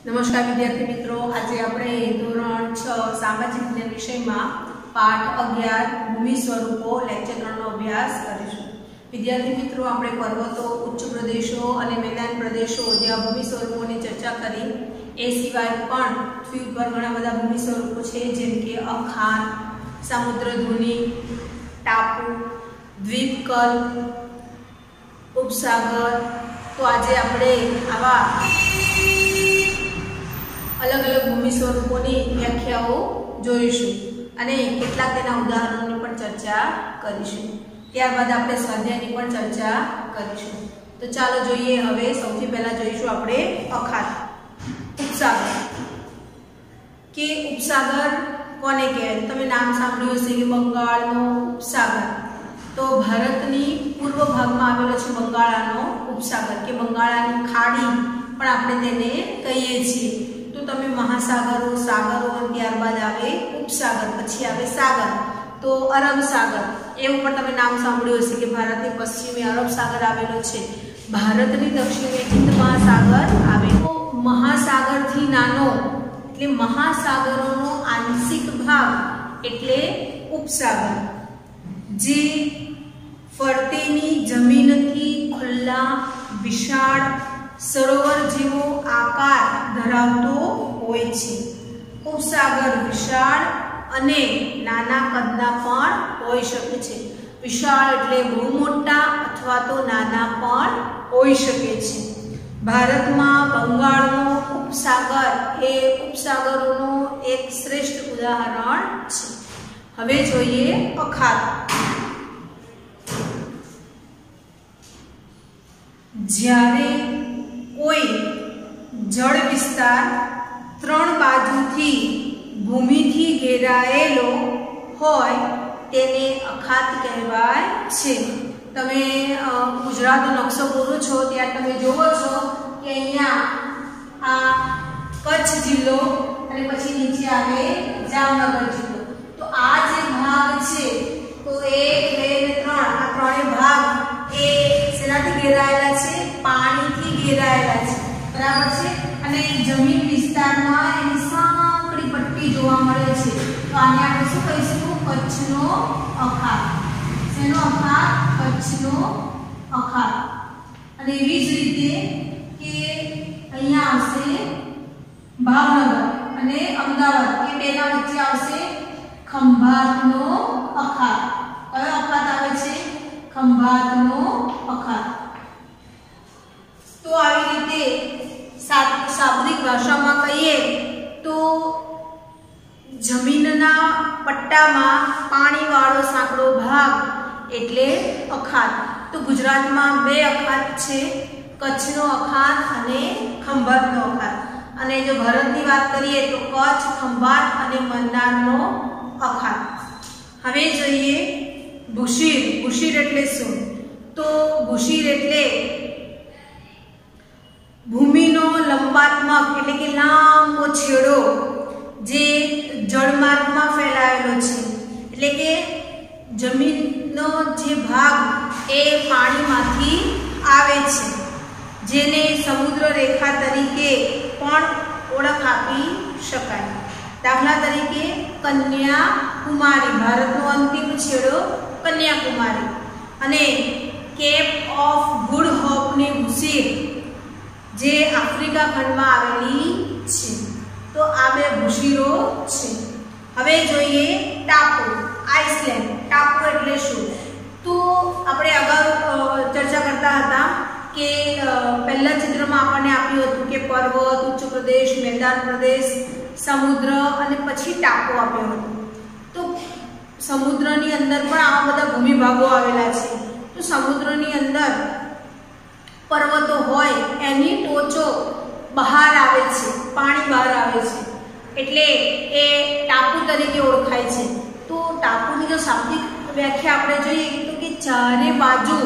नमस्कार विद्यार्थी मित्रों, आज આપણે ધોરણ 6 સામાજિક વિજ્ઞાન વિષયમાં પાઠ 11 ભૂમિ સ્વરૂપો લેક્ચર 3 નો અભ્યાસ કરીશું। વિદ્યાર્થી મિત્રો, આપણે પર્વતો, ઉચ્ચ પ્રદેશો અને મેદાન પ્રદેશો જેવા ભૂમિ સ્વરૂપોની ચર્ચા કરી। એ સિવાય પણ પૃથ્વી ઉપર ઘણા બધા ભૂમિ સ્વરૂપો છે, જેમ કે અખાત, સમુદ્રધુની, ટાપુ, દ્વીપકલ્પ, ઉપસાગર। तो आज આપણે આવા अलग अलग भूमि स्वरूपोनी व्याख्याओ जोईशुं अने केटलाक तेना उदाहरणोनी पण चर्चा करीशुं। त्यारबाद आपणे स्वाध्यायनी पण चर्चा करीशुं। तो चालो जोईए। हवे सौथी पहेला जोईशुं आपणे अखात, उपसागर। के उपसागर कोने कहेवाय? तमे नाम सांभळ्युं हशे के बंगाळनो उपसागर। तो भारतनी पूर्व भागमां आवेलो छे बंगाळानो उपसागर के बंगाळानी खाड़ी पण आपणे तेने कहीए छीए। तो तमे महासागरो, सागरो अने त्यारबाद आवे उपसागर, पछी आवे सागर। तो अरब सागर एवुं पण तमे नाम सांभळ्युं हशे के भारतनी पश्चिमे अरब सागर आवेलो छे, भारतनी दक्षिणे हिंद महासागर आवेलो। महासागरथी नानो એટલે महासागरोनो आंशिक भाग એટલે उपसागर। जे फरतेनी जमीनथी खुल्ला विशाळ सरोवर जेवो आकार धरावतो होय छे। उपसागर विशाळ अने नाना कदना पण होई शके छे। विशाळ एटले बहु मोटा अथवा तो नाना पण होई शके छे। भारतमां बंगाळनो उपसागर ए उपसागरोनो एक श्रेष्ठ उदाहरण छे। हवे जोईए अखात। ज्यारे कोई जल विस्तार त्रण बाजुथी भूमिथी घेरायेलो होय तेने अखात कहेवाय छे। तमे गुजरातनो नक्शो पूरो छो त्यार तमे जोवो छो के अहींया आ कच्छ जिल्लो अने पछी नीचे आवे जामनगर जिल्लो। तो आ जे भाग छे तो 1, 2 ने 3 आ त्रणेय भाग ए सेनाथी घेरायेला छे? पाणीथी घेरायेला छे, बराबर छे। अने जमीन विस्तारमां एनी सांकड़ी पट्टी जोवा मळे छे। तो आने आपणे शुं कहीशुं? कच्छनो अखात। शेनो अखात? कच्छनो अखात। अने एवी ज रीते के अहींया आवशे भावनगर अने अमदावाद ए बेना वच्चे आवशे खंभातनो अखात। कयो अखात आवे छे? खंभातनो अखात। तो આવી રીતે શાબ્દિક ભાષામાં કહીએ તો જમીનના પટ્ટામાં પાણીવાળો સાંકડો ભાગ એટલે અખાત। તો ગુજરાતમાં બે અખાત છે, કચ્છનો અખાત અને ખંભાતનો અખાત। અને જો ભારતની વાત કરીએ તો કચ્છ, ખંભાત અને મંદારનો અખાત। હવે જોઈએ ભૂશીર। ભૂશીર એટલે શું? તો ભૂશીર એટલે भूमिनो लंबात्मक एटले के लांबो छेड़ो जे जलमार्ग में फैलायेलो छे। एटले के जमीननो जे भाग ए पाणीमांथी आवे छे, जेने समुद्र रेखा तरीके पण ओळख आपी शकाय। दाखला तरीके कन्याकुमारी, भारतनो अंतिम छेड़ो कन्याकुमारी। अने केप ऑफ गुड होप ने भूशीर जे आफ्रिका खंड में आवेली छे। तो आ बे भूशीरो छे। हवे जोईए टापू, आइसलैंड। टापू एटले शुं? तो आपणे अगाऊ चर्चा करता हता के पहला चित्र में आपणे आप्युं हतुं के पर्वत, उच्च प्रदेश, मैदान प्रदेश, समुद्र अने पछी टापू आप्यो हतो। तो समुद्रनी अंदर पण आवा बधा भूमि भागो आवेला छे। तो समुद्रनी अंदर पर्वतो होय एनी टोचो बहार आवे छे, पाणी बहार आवे छे, एटले ए टापू तरीके ओळखाय छे। तो टापूनी जो शाब्दिक व्याख्या आपणे जोईए तो के चारे बाजू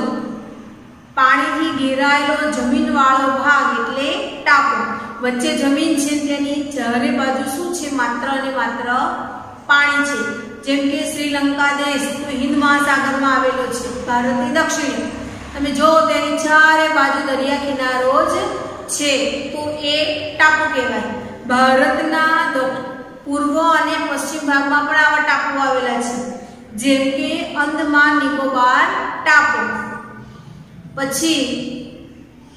पाणीथी घेरायेलो जमीनवाळो भाग एटले टापू। वच्चे जमीन छे तेनी चारे बाजू शुं छे? मात्र अने मात्र पाणी छे। जेम के श्रीलंका देश तो हिंद महासागरमां आवेलो छे, भारतनी दक्षिणे। तमे जो तेनी चारे बाजू दरिया किनारो ज છે તો એ ટાપુ કહેવાય. ભારતના પૂર્વ અને પશ્ચિમ ભાગમાં પણ આવા ટાપુ આવેલા છે, જેમ કે અંદમાન નિકોબાર ટાપુ. પછી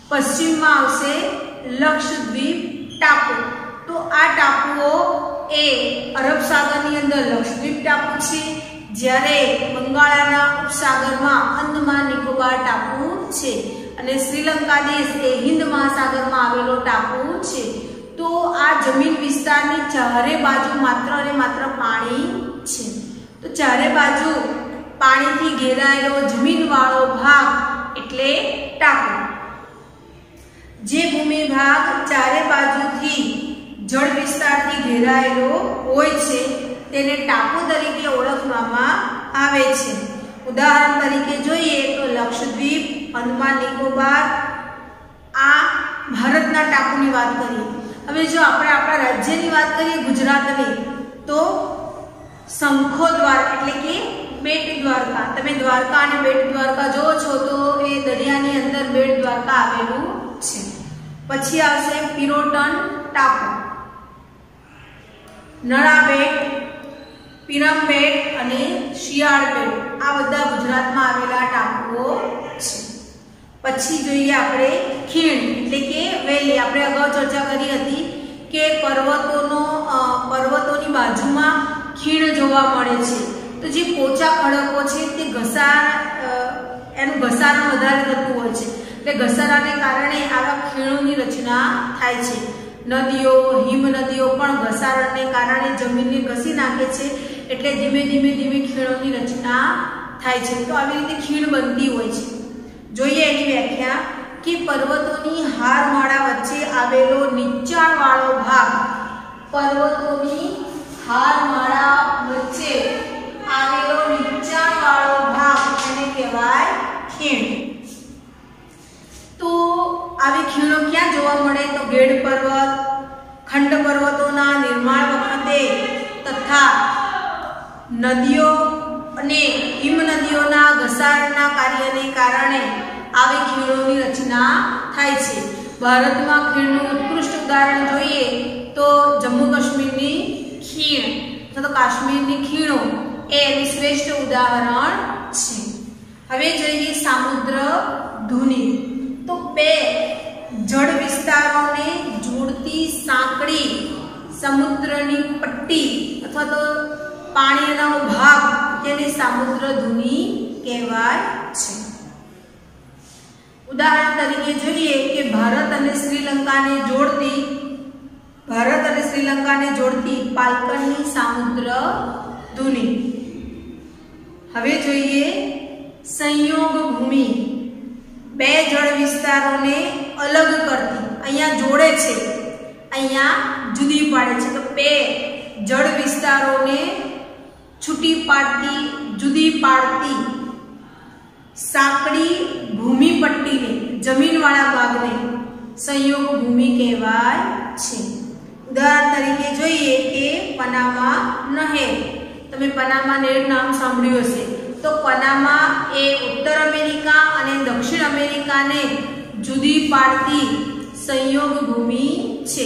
પશ્ચિમમાં આવશે લક્ષદ્વીપ ટાપુ. તો આ ટાપુઓ એ અરબ સાગરની અંદર લક્ષદ્વીપ ટાપુ છે, જ્યારે બંગાળના ઉપસાગરમાં અંદમાન નિકોબાર ટાપુ છે, અને શ્રીલંકા દેશ એ હિન્દ મહાસાગરમાં આવેલો ટાપુ છે. તો આ જમીન વિસ્તારની ચારે બાજુ માત્ર અને માત્ર પાણી છે. તો ચારે બાજુ પાણીથી ઘેરાયેલો જમીનવાળો ભાગ એટલે ટાપુ. જે ભૂમિ ભાગ ચારે બાજુથી જળ વિસ્તારથી ઘેરાયેલો હોય છે તેને ટાપુ તરીકે ઓળખવામાં આવે છે. ઉદાહરણ તરીકે જોઈએ તો લક્ષદ્વીપ, અંદમાન નિકોબાર, આ ભારતના ટાપુની વાત કરીએ. હવે જો આપણે આપણા રાજ્યની વાત કરીએ ગુજરાતની, તો શંખો દ્વાર એટલે કે બેટ દ્વારકા. તમે દ્વારકા અને બેટ દ્વારકા જોવો છો તો એ દરિયાની અંદર બેટ દ્વારકા આવેલું છે. પછી આવશે પિરોટન ટાપુ, નળા બેટ, પીરમ બેટ અને શિયાળ બેટ. આ બધા ગુજરાતમાં આવેલા ટાપુઓ છે. પછી જોઈએ આપણે ખીણ એટલે કે વેલી. આપણે અગાઉ ચર્ચા કરી હતી કે પર્વતોની બાજુમાં ખીણ જોવા મળે છે. તો જે પોચા ખડકો છે તે એનું ઘસારણ વધારે થતું હોય છે, એટલે ઘસારાને કારણે આવા ખીણોની રચના થાય છે. નદીઓ, હિમ નદીઓ પણ ઘસારણને કારણે જમીનને ઘસી નાખે છે, એટલે ધીમે ધીમે ખીણોની રચના થાય છે. તો આવી રીતે ખીણ બનતી હોય છે. જોઈએ એની વ્યાખ્યા કે પર્વતોની હારમાળા વચ્ચે આવેલો નીચાણવાળો ભાગ, પર્વતોની હારમાળા વચ્ચે આવેલો નીચાણવાળો ભાગ એને કહેવાય ખીણ. તો આવી ખીણો ક્યાં જોવા મળે? તો ગેડ પર્વત, ખંડ પર્વતોના નિર્માણ વખતે તથા નદીઓ અને હિમ નદીઓના ઘસારણના કાર્યને કારણે આવી ખીણોની રચના થાય છે. ભારતમાં ખીણનું ઉત્કૃષ્ટ ઉદાહરણ જોઈએ તો જમ્મુ કાશ્મીરની ખીણ અથવા તો કાશ્મીરની ખીણો એ એનું શ્રેષ્ઠ ઉદાહરણ છે. હવે જોઈએ સામુદ્ર ધુની. તો બે જળ વિસ્તારોને જોડતી સાંકડી સમુદ્રની પટ્ટી અથવા તો પાણીનો ભાગ તેને સામુદ્ર ધુની કહેવાય છે. ઉદાહરણ તરીકે જોઈએ કે ભારત અને શ્રીલંકાને જોડતી પાલકરની સામુદ્ર ધુની. હવે જોઈએ સંયોગ ભૂમિ. બે જળ વિસ્તારોને અલગ કરતી, અહીંયા જોડે છે, અહીંયા જુદી પાડે છે. તો બે જળ વિસ્તારોને છૂટી પાડતી, જુદી પાડતી સાંકડી ભૂમિ પટ્ટીને, જમીનવાળા ભાગને સંયોગ ભૂમિ કહેવાય છે. ઉદાહરણ તરીકે જોઈએ કે પનામા નહેર. તમે પનામા નહેર નામ સાંભળ્યું હશે. તો પનામા એ ઉત્તર અમેરિકા અને દક્ષિણ અમેરિકાને જુદી પાડતી સંયોગ ભૂમિ છે.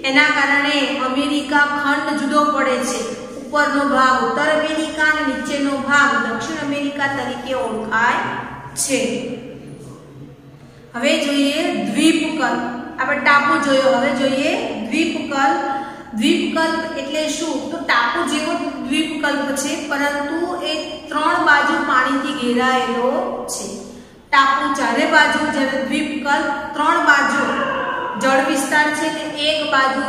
એના કારણે અમેરિકા ખંડ જુદો પડે છે. ઉપરનો ભાગ ઉત્તર અમેરિકા અને નીચેનો ભાગ દક્ષિણ અમેરિકા તરીકે ઓળખાય છે. હવે જોઈએ દ્વીપકલ્પ. આપણે ટાપુ જોયો, હવે જોઈએ દ્વીપકલ્પ. દ્વીપકલ્પ એટલે શું? તો ટાપુ જેવો દ્વીપકલ્પ છે, પરંતુ એ ત્રણ બાજુ પાણીથી ઘેરાયેલો છે. ટાપુ ચારે બાજુ, જ્યારે દ્વીપકલ્પ ત્રણ બાજુ જળ વિસ્તાર છે કે એક બાજુ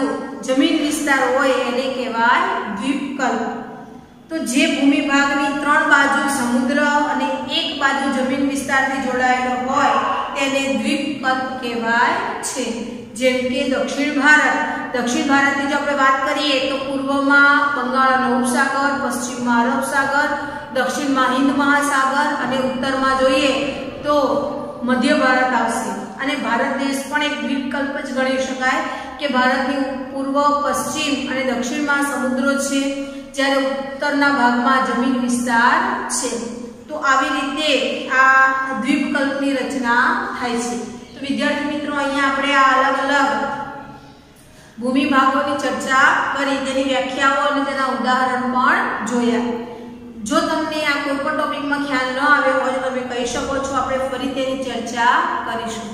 જમીન વિસ્તાર હોય એને કહેવાય દ્વીપકલ્પ. તો જે ભૂમિ ભાગની ત્રણ બાજુ સમુદ્ર અને એક બાજુ જમીન વિસ્તારથી જોડાયેલો હોય તેને દ્વીપકલ્પ કહેવાય છે. જેમ કે દક્ષિણ ભારતની જો આપણે વાત કરીએ તો પૂર્વમાં બંગાળનો ઉપસાગર, પશ્ચિમમાં અરબ સાગર, દક્ષિણમાં હિન્દ મહાસાગર અને ઉત્તરમાં જોઈએ તો મધ્ય ભારત આવશે. અને ભારત દેશ પણ એક દ્વીપકલ્પ જ ગણી શકાય કે ભારતની પૂર્વ, પશ્ચિમ અને દક્ષિણમાં સમુદ્રો છે, જ્યારે ઉત્તરના ભાગમાં જમીન વિસ્તાર છે. તો આવી રીતે આ દ્વીપકલ્પની રચના થાય છે. તો विद्यार्थी मित्रों अहींया आपणे आ अलग अलग भूमि भागोनी चर्चा करी, तेनी व्याख्याओ अने तेना उदाहरण पण जोया। जो तमने आ कोई पण टॉपिक में ख्याल न आवे होय तो तमे कही शको छो, आपणे फरी तेनी चर्चा करीशुं।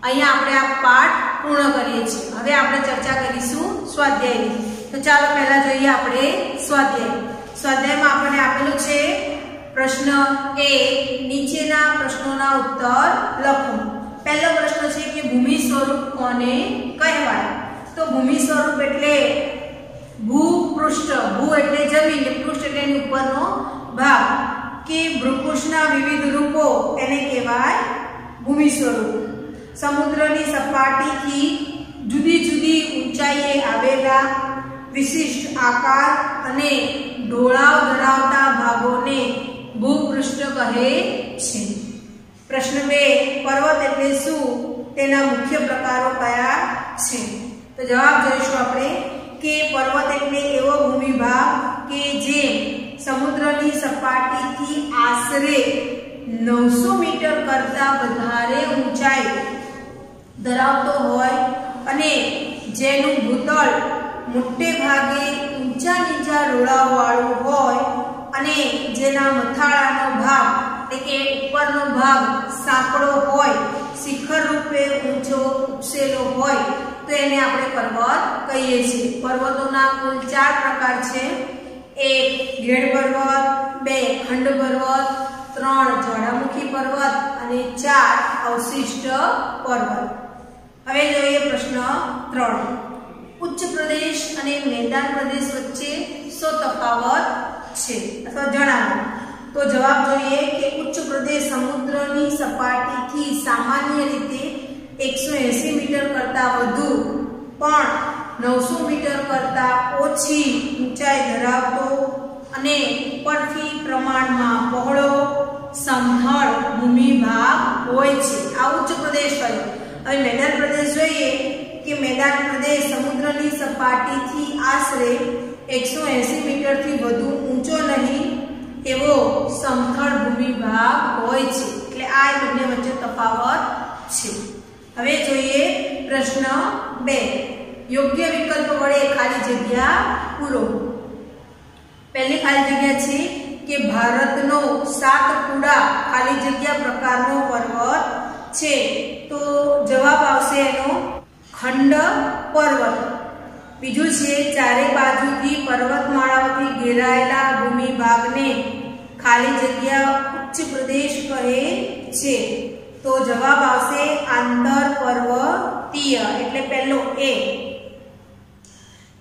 अहींया आपणे आ पाठ पूर्ण करीए छीए। हवे आपणे चर्चा करीशुं स्वाध्यायनी। तो चालो पहेला जोईए आपणे स्वाध्याय। स्वाध्यायमां आपणे आपेલું છે प्रश्न 1 नीचेना प्रश्नोना उत्तर लखो। पहलो प्रश्न છે કે भूमि स्वरूप कोने कहेवाय। तो भूमि स्वरूप एटले भूपृष्ठ, भू एटले जमीन, पृष्ठ एटले एनी उपरनो भाग के भूपृष्ठना विविध रूपो તેને કહેવાય भूमि स्वरूप। समुद्रनी सपाटीथी जुदी जुदी ऊंचाईए आवेला विशिष्ट आकार अने ढोळाव धरावता भागोने भूपृष्ठ कहे छे। प्रश्न 2 पर्वत एटले शुं, तेना मुख्य प्रकारो कया छे। तो जवाब जोईशुं आपणे के पर्वत एटले एवो भूमि भाग के जे समुद्रनी सपाटीथी आश्रे 900 मीटर करता वधारे ऊंचाई धरावतो होय अने जेनुं भूतल मोटे भागे ऊंचा नीचा ढोळाववाळुं होय अने जेना मथाळानो भाग એટલે કે ઉપરનો ભાગ સાંકડો હોય, શિખર રૂપે ઊંચો ઉપસેલો હોય તો એને આપણે પર્વત કહીએ છીએ। પર્વતોના કુલ 4 પ્રકાર છે। 1 ગેડ પર્વત, 2 ખંડ પર્વત, 3 જ્વાળામુખી પર્વત અને 4 અવશિષ્ટ પર્વત। હવે જોઈએ પ્રશ્ન 3 ઉચ્ચ પ્રદેશ અને મેદાન પ્રદેશ વચ્ચે શું તફાવત છે અથવા જણાવો। तो जवाब જોઈએ કે ઉચ્ચ પ્રદેશ સમુદ્રની સપાટીથી સામાન્ય રીતે 180 મીટર કરતા વધુ પણ 900 મીટર કરતા ઓછી ઊંચાઈ ધરાવતો અને ઉપરથી પ્રમાણમાં પહોળો સમથળ ભૂમિ ભાગ હોય છે। આ ઉચ્ચ પ્રદેશ કયો। હવે મેદાન પ્રદેશ જોઈએ કે મેદાન પ્રદેશ સમુદ્રની સપાટીથી આશરે 180 મીટરથી વધુ ઊંચો નહીં एवो समथळ भूमि भाग होय छे। એટલે આ બંને વચ્ચે તફાવત છે। હવે જોઈએ પ્રશ્ન 2 યોગ્ય વિકલ્પ વડે ખાલી જગ્યા પૂરો। પહેલી ખાલી જગ્યા છે કે ભારતનો સાતપુડા ખાલી જગ્યા પ્રકારનો પર્વત છે। તો જવાબ આવશે એનો ખંડ પર્વત। બીજું છે ચારે બાજુથી પર્વતમાળાઓથી ઘેરાયેલા ભૂમિ ભાગને ખાલી જગ્યા ઉચ્ચ પ્રદેશ કહે છે। તો જવાબ આવશે આંતર પર્વતીય એટલે પહેલો એ।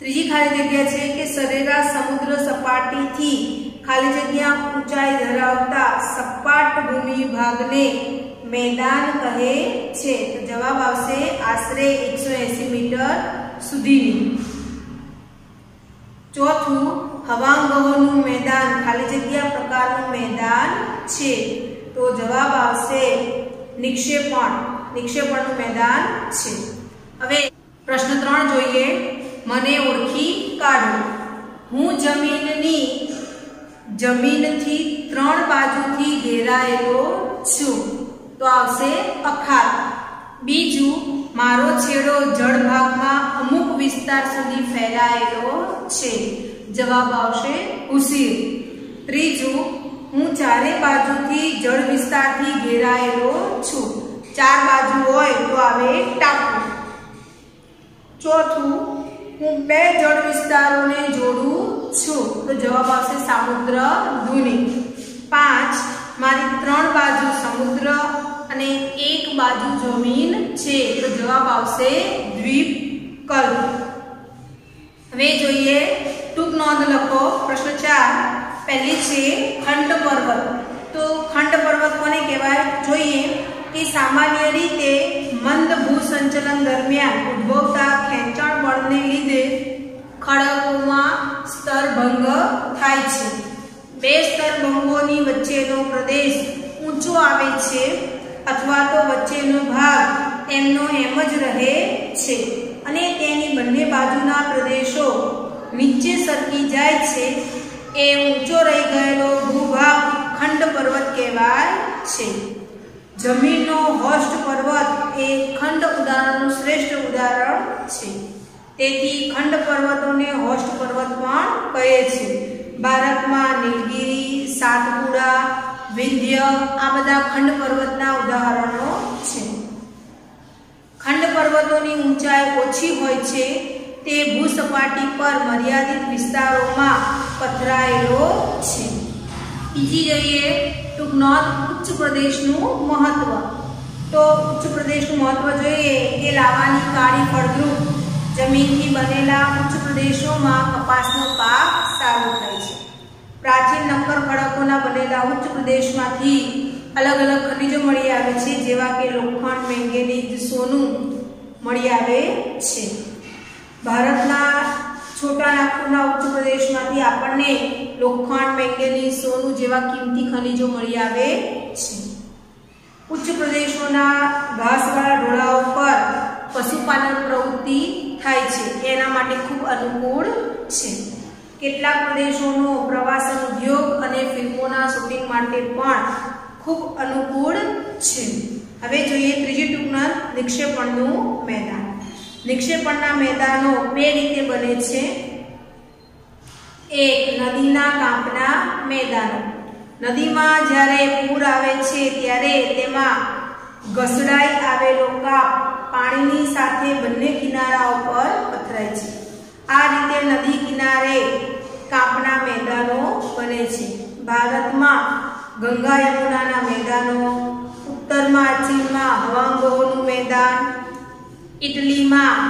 ત્રીજી ખાલી જગ્યા છે કે સરેરાશ સમુદ્ર સપાટીથી ખાલી જગ્યા ઊંચાઈ ધરાવતા સપાટ ભૂમિ ભાગને मैदान कहे छे। तो जवाब आवशे आश्रे 180 मीटर सुधीनी। चौथुं हवांगहोनुं मैदान खाली जग्या प्रकारनुं मैदान छे। तो जवाब आवशे निक्षेपणनुं मैदान छे। हवे प्रश्न 3 जोईए। मने ओळखी काढो। हूँ जमीनथी 3 बाजुथी घेरायेलो छुं। तो आवशे अखात। बीजू मारो छेड़ो जળ ભાગમાં અમુક વિસ્તાર સુધી ફેલાયેલો છે। જવાબ આવશે ઉસીર। ત્રીજું હું ચારે બાજુથી જળ વિસ્તારથી ઘેરાયેલો છું। 4 બાજુ હોય તો આવે ટાપુ। ચોથું હું 2 જળ વિસ્તારોને જોડું છું। તો જવાબ આવશે સામુદ્ર ધુની। 5 मारी 3 बाजू समुद्र अने 1 बाजू जमीन छे। तो जवाब आवशे द्वीपकल्प। हवे जोईए टूंक नोंध लखो। प्रश्न 4 पहली छे खंड पर्वत। तो खंड पर्वत कोने कहेवाय जोईए कि सामान्य रीते मंद भूसंचलन दरमियान उद्भवता खेंचाण बळने लीधे खडकोमां स्तरभंग थाय छे। 2 स्तरभंगोनी वच्चेनो प्रदेश ऊंचो आवे छे अथवा तो वच्चेनो भाग एमनो एम ज रहे छे अने तेनी बंने बाजुना प्रदेशो नीचे सरकी जाय छे। ए ऊंचो रही गयेलो भूभाग खंड पर्वत कहेवाय छे। जमीननो होस्ट पर्वत ए તેથી ખંડ પર્વતોને હોસ્ટ પર્વત પણ કહે છે. ભારતમાં નીલગિરી, સાતપુડા, વિંધ્ય આ બધા ખંડ પર્વતના ઉદાહરણો છે. ખંડ પર્વતોની ઊંચાઈ ઓછી હોય છે. તે ભૂસપાટી પર મર્યાદિત વિસ્તારોમાં પથરાયેલો છે. બીજી જોઈએ ટૂંક નોંધ ઉચ્ચ પ્રદેશનું મહત્વ. તો ઉચ્ચ પ્રદેશનું મહત્વ જોઈએ કે લાવાની કાળી ફળદ્રુપ જમીનથી બનેલા ઉચ્ચ પ્રદેશોમાં કપાસનો પાક સારો થાય છે. પ્રાચીન નક્કર ખડકોના બનેલા ઉચ્ચ પ્રદેશમાંથી અલગ અલગ ખનિજો મળી આવે છે, જેવા કે લોખંડ, મેંગેનીઝ, સોનું મળી આવે છે. ભારતના છોટા નાગપુરના ઉચ્ચ પ્રદેશમાંથી આપણને લોખંડ, મેંગેનીઝ, સોનું જેવા કિંમતી ખનિજો મળી આવે છે. ઉચ્ચ પ્રદેશોના ઘાસવાળા ઢોળાવો પર પશુપાલન પ્રવૃત્તિ થાય છે, એના માટે ખૂબ અનુકૂળ છે. કેટલાક પ્રદેશોનો પ્રવાસન ઉદ્યોગ અને ફિલ્મોના શૂટિંગ માટે પણ ખૂબ અનુકૂળ છે. હવે જોઈએ ત્રીજી ટૂંક નોંધ નિક્ષેપણનું મેદાન. નિક્ષેપણના મેદાનો બે રીતે બને છે. એક નદીના કાંપના મેદાનો. નદીમાં જ્યારે પૂર આવે છે ત્યારે તેમાં ઘસડાઈ આવેલો કાપ પાણીની સાથે બંને કિનારાઓ પર પથરાય છે. આ રીતે નદી કિનારે કાપના મેદાનો બને છે. ભારતમાં ગંગા યમુનાના મેદાનો, ઉત્તરમાં ચીનમાં હવાંગોનું મેદાન, ઇટલીમાં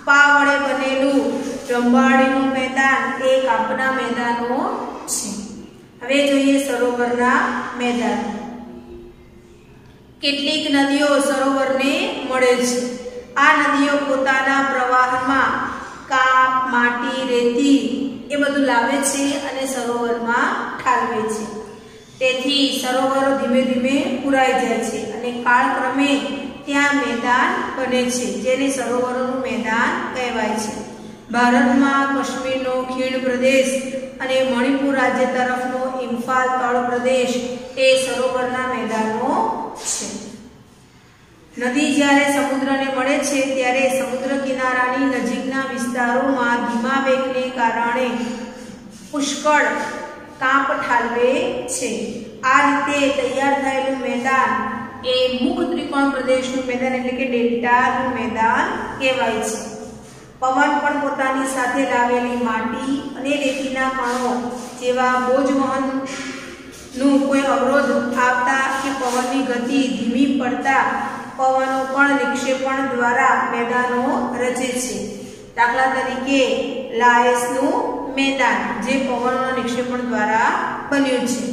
પા વડે બનેલું રંબાડીનું મેદાન એ કાપના મેદાનો છે. હવે જોઈએ સરોવરના મેદાન. કેટલીક નદીઓ સરોવરને મળે છે. આ નદીઓ પોતાના પ્રવાહમાં કાપ, માટી, રેતી એ બધું લાવે છે અને સરોવરમાં ઠાલવે છે. તેથી સરોવરો ધીમે ધીમે પુરાઈ જાય છે અને કાળક્રમે ત્યાં મેદાન બને છે, જેને સરોવરોનું મેદાન કહેવાય છે. ભારતમાં કાશ્મીરનો ખીણ પ્રદેશ અને મણિપુર રાજ્ય તરફનો ઇમ્ફાલ તળ પ્રદેશ એ સરોવરના મેદાનો છે. નદી જ્યારે સમુદ્રને મળે છે ત્યારે સમુદ્ર કિનારાની નજીકના વિસ્તારોમાં ધીમા વેગને કારણે પુષ્કળ કાંપ ઠાલવે છે. આ રીતે તૈયાર થયેલું મેદાન એ મુખ ત્રિકોણ પ્રદેશનું મેદાન એટલે કે ડેલ્ટાનું મેદાન કહેવાય છે. પવન પણ પોતાની સાથે લાવેલી માટી અને રેતીના કણો જેવા બોજ વહનનું કોઈ અવરોધ આવતા કે પવનની ગતિ ધીમી પડતા પવનો પણ નિક્ષેપણ દ્વારા મેદાનો રચે છે. દાખલા તરીકે લાયસનું મેદાન જે પવનના નિક્ષેપણ દ્વારા બન્યું છે.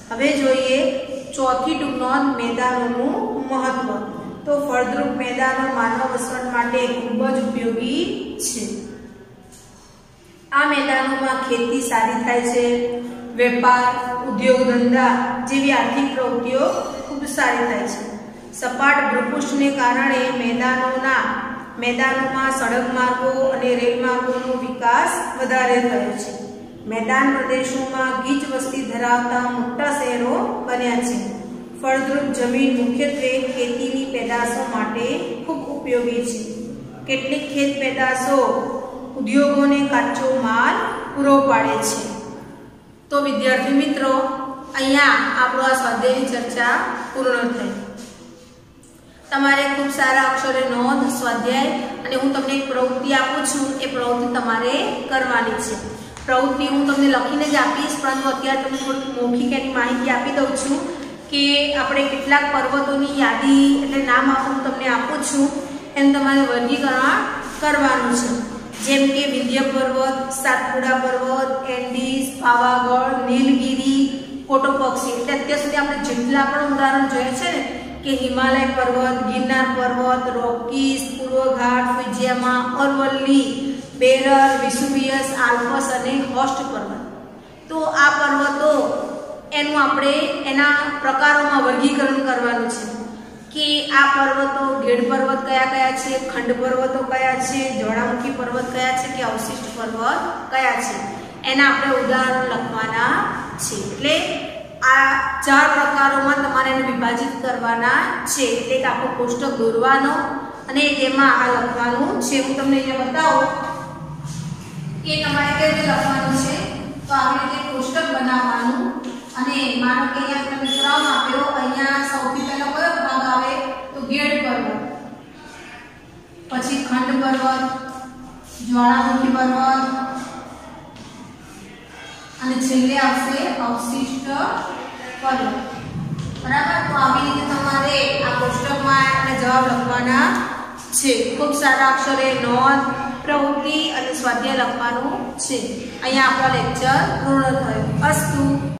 હવે જોઈએ ચોથી ટૂંક નોંધ મેદાનોનું મહત્વ. તો ફળદ્રુપ મેદાનો માનવ વસવાટ માટે ખૂબ જ ઉપયોગી છે. આ મેદાનોમાં ખેતી સારી થાય છે. વેપાર, ઉદ્યોગ ધંધા જેવી આર્થિક પ્રવૃત્તિઓ ખૂબ સારી થાય છે. સપાટ ભૂપૃષ્ઠને કારણે મેદાનોમાં સડક માર્ગો અને રેલ માર્ગોનો વિકાસ વધારે થયો છે. મેદાન પ્રદેશોમાં ગીચ વસ્તી ધરાવતા મોટા શહેરો બન્યા છે. ફળદ્રુપ જમીન મુખ્યત્વે ખેતીની પેદાશો માટે ખૂબ ઉપયોગી છે. કેટલીક ખેત પેદાશો ઉદ્યોગોને કાચો માલ પૂરો પાડે છે. તો વિદ્યાર્થી મિત્રો, અહીંયા આપણો આ સ્વાધ્યાયની ચર્ચા પૂર્ણ થઈ. તમારે ખૂબ સારા અક્ષરે નોંધ, સ્વાધ્યાય અને હું તમને એક પ્રવૃત્તિ આપું છું. એ પ્રવૃત્તિ તમારે કરવાની છે. પ્રવૃત્તિ હું તમને લખીને જ આપીશ, પરંતુ અત્યારે તમને થોડીક મૌખિક એની માહિતી આપી દઉં છું કે આપણે કેટલાક પર્વતોની યાદી એટલે નામ હું તમને આપું છું, એમ તમારે વર્ગીકરણ કરવાનું છે. જેમ કે વિંધ્ય પર્વત, સાતપુડા પર્વત, એન્ડીઝ, પાવાગઢ, નીલગિરી, કોટોપક્ષી. એટલે અત્યાર સુધી આપણે જેટલા પણ ઉદાહરણ જોયા છે ને કે હિમાલય પર્વત, ગિરનાર પર્વત, રોકીસ, પૂર્વ ઘાટ, ફુજિયામા, અરવલ્લી, બેરર, વેસુવિયસ, આલ્પ્સ અને હોસ્ટ પર્વત. તો આ પર્વતો એનું આપણે એના પ્રકારોમાં વર્ગીકરણ કરવાનું છે કે આ પર્વતો ગેડ પર્વત કયા કયા છે, ખંડ પર્વતો કયા છે, જ્વાળામુખી પર્વત કયા છે કે અવશિષ્ટ પર્વત કયા છે, એના આપણે ઉદાહરણ લખવાના છે. એટલે આ 4 પ્રકારોમાં તમારે એને વિભાજિત કરવાના છે, એટલે કે આખો કોષ્ટક દોરવાનો અને તેમાં આ લખવાનું છે। હું તમને અહીંયા બતાવું કે તમારે કેવી રીતે લખવાનું છે। તો આવી રીતે કોષ્ટક બનાવવાનું અને માનો કે અહીંયા તમે ક્રમ આપ્યો, અહીંયા સૌથી પહેલો કયો ભાગ આવે તો ગેડ પર્વત, પછી ખંડ પર્વત, જ્વાળામુખી પર્વત અને છેલ્લે આવશે અવશિષ્ટ પર્વત। બરાબર, તો આવી રીતે તમારે આ કોષ્ટકમાં અને જવાબ લખવાના છે। ખૂબ સારા અક્ષરે નોંધ, પ્રવૃત્તિ અને સ્વાધ્યાય લખવાનું છે। અહીંયા આપણો લેક્ચર પૂર્ણ થયો। અસ્તુ।